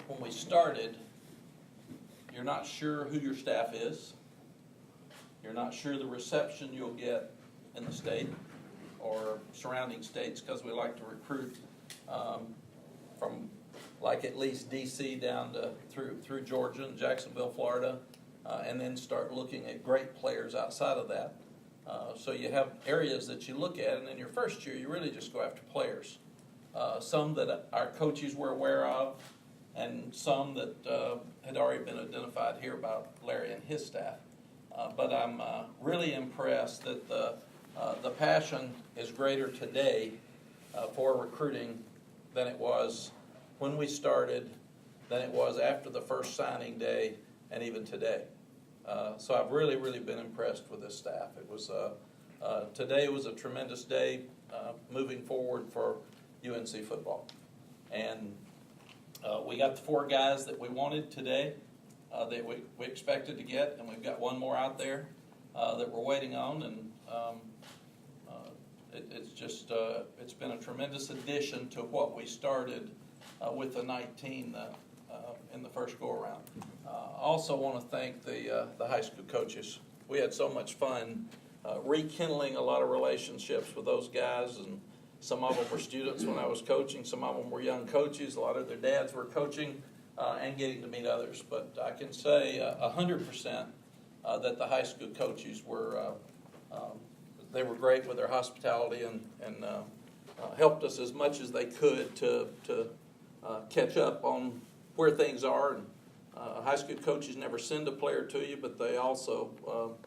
when we started, you're not sure who your staff is. You're not sure the reception you'll get in the state or surrounding states, because we like to recruit from like at least D.C. down to through Georgia and Jacksonville, Florida, and then start looking at great players outside of that. So you have areas that you look at, and in your first year, you really just go after players. Some that our coaches were aware of, and some that had already been identified here by Larry and his staff. But I'm really impressed that the passion is greater today for recruiting than it was when we started, than it was after the first signing day, and even today. So I've really been impressed with this staff. It was today was a tremendous day moving forward for UNC football, and we got the 4 guys that we wanted today, that we expected to get, and we've got one more out there that we're waiting on, and it's just it's been a tremendous addition to what we started with the 19 in the first go around. I also want to thank the high school coaches. We had so much fun rekindling a lot of relationships with those guys, and some of them were students when I was coaching, some of them were young coaches, a lot of their dads were coaching, and getting to meet others. But I can say 100% that the high school coaches were they were great with their hospitality, and helped us as much as they could to catch up on where things are. And high school coaches never send a player to you, but they also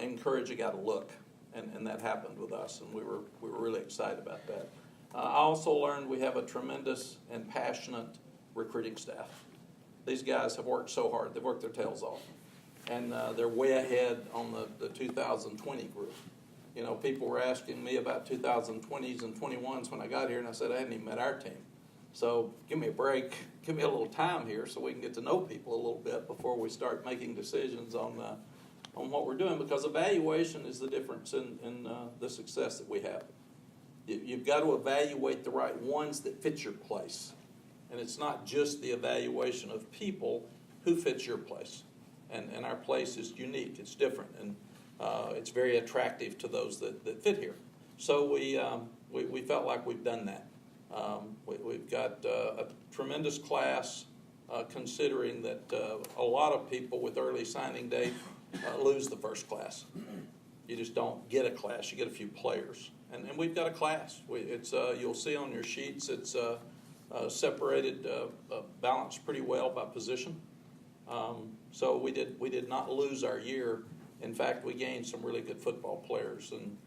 encourage a guy to look, and that happened with us, and we were really excited about that. I also learned we have a tremendous and passionate recruiting staff. These guys have worked so hard; they've worked their tails off, and they're way ahead on the 2020 group. You know, people were asking me about 2020s and 21s when I got here, and I said I hadn't even met our team. So give me a break, give me a little time here so we can get to know people a little bit before we start making decisions on what we're doing, because evaluation is the difference in the success that we have. You've got to evaluate the right ones that fit your place. And it's not just the evaluation of people who fits your place. And our place is unique, it's different, and it's very attractive to those that fit here. So we felt like we've done that. We've got a tremendous class, considering that a lot of people with early signing day lose the first class. You just don't get a class, you get a few players. And we've got a class. It's you'll see on your sheets, it's separated, balanced pretty well by position. So we did not lose our year. In fact, we gained some really good football players, and